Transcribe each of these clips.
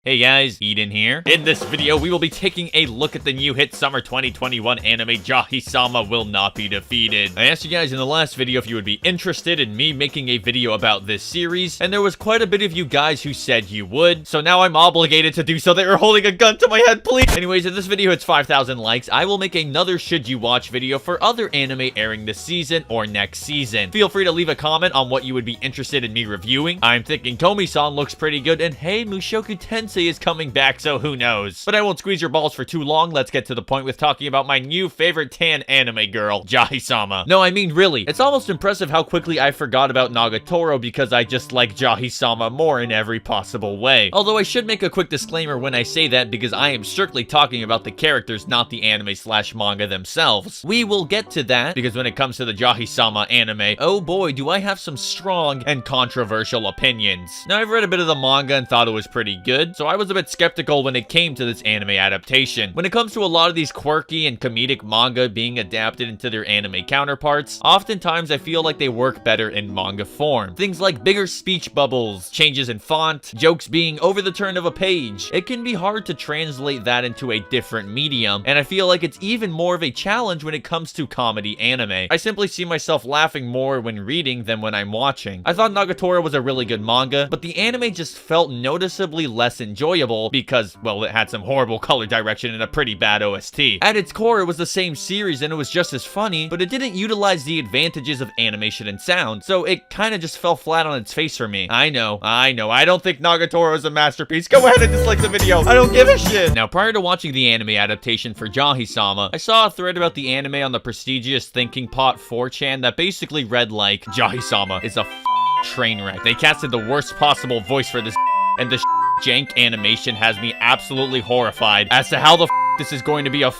Hey guys, Eden here. In this video, we will be taking a look at the new hit summer 2021 anime JAHY-SAMA Will Not Be Defeated. I asked you guys in the last video if you would be interested in me making a video about this series, and there was quite a bit of you guys who said you would, so now I'm obligated to do so. They are holding a gun to my head, please. Anyways, if this video hits 5,000 likes, I will make another should you watch video for other anime airing this season or next season. Feel free to leave a comment on what you would be interested in me reviewing. I'm thinking Tomi-san looks pretty good, and hey, Mushoku Tensei is coming back, so who knows. But I won't squeeze your balls for too long. Let's get to the point with talking about my new favorite tan anime girl, JAHY-SAMA. No, I mean really. It's almost impressive how quickly I forgot about Nagatoro because I just like JAHY-SAMA more in every possible way. Although I should make a quick disclaimer when I say that because I am strictly talking about the characters, not the anime/manga themselves. We will get to that because when it comes to the JAHY-SAMA anime, oh boy, do I have some strong and controversial opinions. Now, I've read a bit of the manga and thought it was pretty good, so I was a bit skeptical when it came to this anime adaptation. When it comes to a lot of these quirky and comedic manga being adapted into their anime counterparts, oftentimes I feel like they work better in manga form. Things like bigger speech bubbles, changes in font, jokes being over the turn of a page. It can be hard to translate that into a different medium, and I feel like it's even more of a challenge when it comes to comedy anime. I simply see myself laughing more when reading than when I'm watching. I thought Nagatoro was a really good manga, but the anime just felt noticeably less enjoyable because, well, it had some horrible color direction and a pretty bad OST. At its core, it was the same series and it was just as funny, but it didn't utilize the advantages of animation and sound, so it kind of just fell flat on its face for me. I know. I don't think Nagatoro is a masterpiece. Go ahead and dislike the video. I don't give a shit. Now, prior to watching the anime adaptation for JAHY-SAMA, I saw a thread about the anime on the prestigious Thinking Pot 4chan that basically read like, JAHY-SAMA is a train wreck. They casted the worst possible voice for this and the jank animation has me absolutely horrified as to how the this is going to be a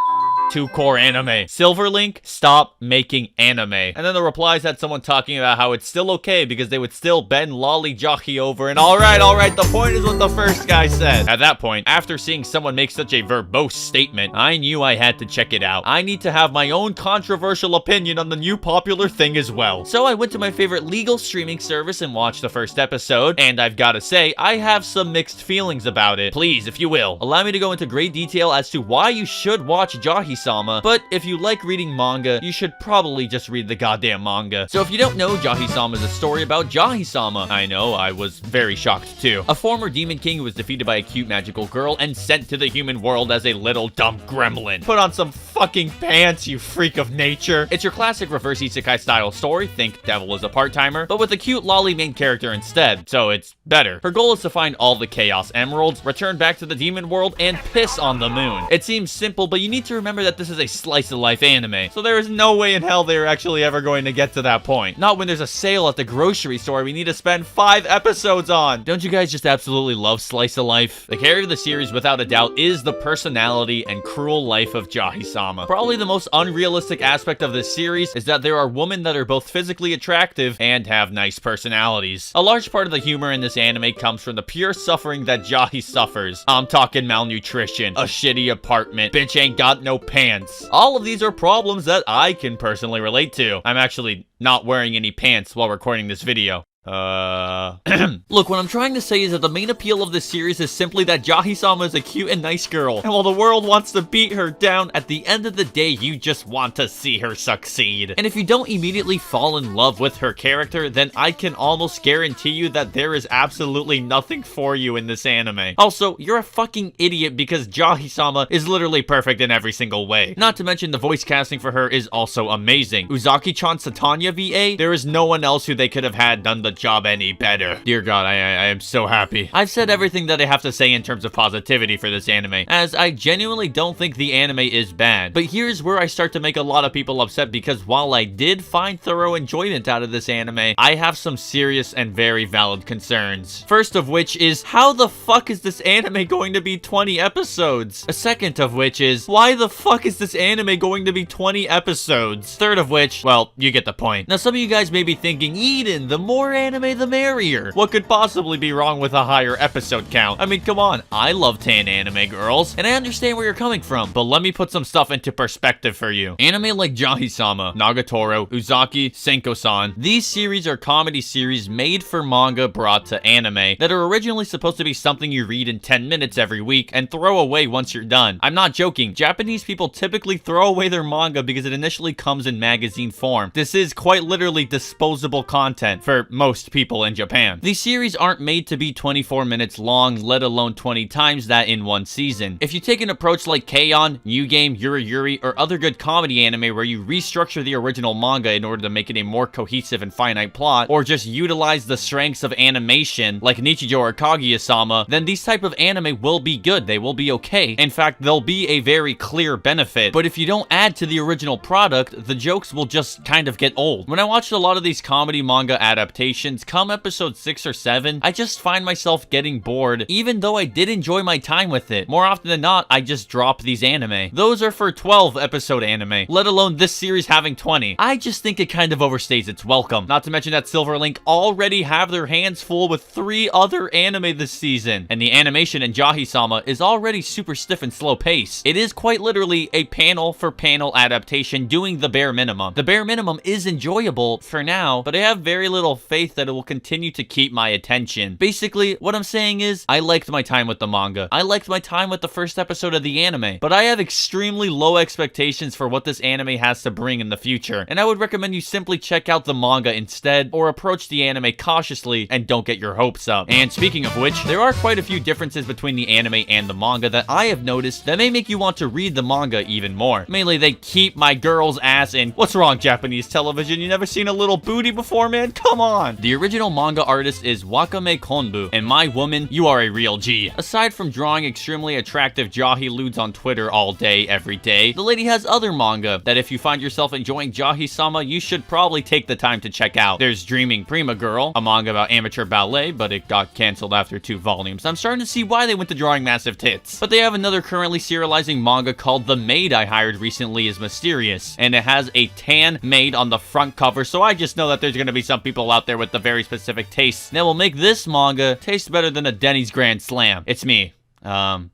two-core anime. Silverlink, stop making anime. And then the replies had someone talking about how it's still okay because they would still bend Lolly Jockey over, and alright, the point is what the first guy said. At that point, after seeing someone make such a verbose statement, I knew I had to check it out. I need to have my own controversial opinion on the new popular thing as well. So I went to my favorite legal streaming service and watched the first episode, and I've gotta say, I have some mixed feelings about it. Please, if you will, allow me to go into great detail as to why you should watch JAHY-SAMA, but if you like reading manga, you should probably just read the goddamn manga. So if you don't know, JAHY-SAMA is a story about JAHY-SAMA. I know, I was very shocked too. A former demon king who was defeated by a cute magical girl and sent to the human world as a little dumb gremlin. Put on some fucking pants, you freak of nature. It's your classic reverse isekai style story, think devil is a part-timer, but with a cute lolly main character instead, so it's better. Her goal is to find all the chaos emeralds, return back to the demon world, and piss on the moon. It seems simple, but you need to remember that this is a slice of life anime, so there is no way in hell they're actually ever going to get to that point. Not when there's a sale at the grocery store we need to spend 5 episodes on. Don't you guys just absolutely love slice of life? The carry of the series, without a doubt, is the personality and cruel life of JAHY-SAMA. Probably the most unrealistic aspect of this series is that there are women that are both physically attractive and have nice personalities. A large part of the humor in this anime comes from the pure suffering that JAHY suffers. I'm talking malnutrition, a shitty apartment, bitch ain't got no pants. All of these are problems that I can personally relate to. I'm actually not wearing any pants while recording this video. Look, what I'm trying to say is that the main appeal of this series is simply that JAHY-SAMA is a cute and nice girl, and while the world wants to beat her down, at the end of the day, you just want to see her succeed. And if you don't immediately fall in love with her character, then I can almost guarantee you that there is absolutely nothing for you in this anime. Also, you're a fucking idiot because JAHY-SAMA is literally perfect in every single way. Not to mention the voice casting for her is also amazing. Uzaki-chan Satanya VA, there is no one else who they could have had done the job any better. Dear God, I am so happy. I've said everything that I have to say in terms of positivity for this anime, as I genuinely don't think the anime is bad. But here's where I start to make a lot of people upset because while I did find thorough enjoyment out of this anime, I have some serious and very valid concerns. First of which is, how the fuck is this anime going to be 20 episodes? A second of which is, why the fuck is this anime going to be 20 episodes? Third of which, well, you get the point. Now some of you guys may be thinking, Eden, the more anime, the merrier. What could possibly be wrong with a higher episode count? I mean, come on. I love tan anime, girls, and I understand where you're coming from, but let me put some stuff into perspective for you. Anime like JAHY-SAMA, Nagatoro, Uzaki, Senko-san, these series are comedy series made for manga brought to anime that are originally supposed to be something you read in 10 minutes every week and throw away once you're done. I'm not joking. Japanese people typically throw away their manga because it initially comes in magazine form. This is quite literally disposable content for most people in Japan. These series aren't made to be 24 minutes long, let alone 20 times that in one season. If you take an approach like K-On!, New Game, Yuri Yuri, or other good comedy anime where you restructure the original manga in order to make it a more cohesive and finite plot, or just utilize the strengths of animation like Nichijou or Kaguya-sama, then these type of anime will be good. They will be okay. In fact, they'll be a very clear benefit. But if you don't add to the original product, the jokes will just kind of get old. When I watched a lot of these comedy manga adaptations, come episode 6 or 7, I just find myself getting bored, even though I did enjoy my time with it. More often than not, I just drop these anime. Those are for 12 episode anime, let alone this series having 20. I just think it kind of overstays its welcome. Not to mention that Silver Link already have their hands full with 3 other anime this season, and the animation in JAHY-SAMA is already super stiff and slow paced. It is quite literally a panel for panel adaptation doing the bare minimum. The bare minimum is enjoyable for now, but I have very little faith that it will continue to keep my attention. Basically, what I'm saying is, I liked my time with the manga. I liked my time with the first episode of the anime, but I have extremely low expectations for what this anime has to bring in the future, and I would recommend you simply check out the manga instead, or approach the anime cautiously and don't get your hopes up. And speaking of which, there are quite a few differences between the anime and the manga that I have noticed that may make you want to read the manga even more. Mainly, they keep my girl's ass in. What's wrong, Japanese television? You never seen a little booty before, man? Come on! The original manga artist is Wakame Konbu, and my woman, you are a real G. Aside from drawing extremely attractive Jahy ludes on Twitter all day, every day, the lady has other manga that if you find yourself enjoying JAHY-SAMA, you should probably take the time to check out. There's Dreaming Prima Girl, a manga about amateur ballet, but it got cancelled after 2 volumes. I'm starting to see why they went to drawing massive tits. But they have another currently serializing manga called The Maid I hired recently is Mysterious, and it has a tan maid on the front cover, so I just know that there's gonna be some people out there with the very specific tastes that will make this manga taste better than a Denny's Grand Slam. It's me. I'm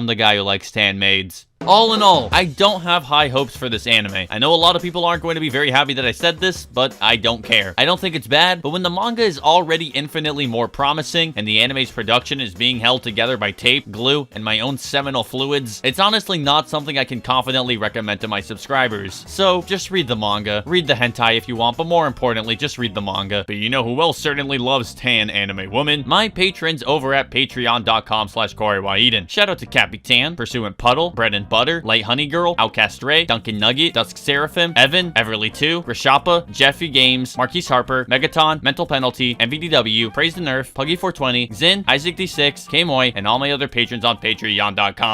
the guy who likes tan maids. All in all, I don't have high hopes for this anime. I know a lot of people aren't going to be very happy that I said this, but I don't care. I don't think it's bad, but when the manga is already infinitely more promising and the anime's production is being held together by tape, glue, and my own seminal fluids, it's honestly not something I can confidently recommend to my subscribers. So just read the manga, read the hentai if you want, but more importantly, just read the manga. But you know who else certainly loves tan anime woman? My patrons over at patreon.com/KoreyWaiden. Shout out to Capitan, Pursuant Puddle, Bread and Butter, Light Honey Girl, Outcast Ray, Duncan Nugget, Dusk Seraphim, Evan, Everly 2, Rashapa, Jeffy Games, Marquise Harper, Megaton, Mental Penalty, MVDW, Praise the Nerf, Puggy420, Zin, Isaac D6, K-Moy, and all my other patrons on patreon.com.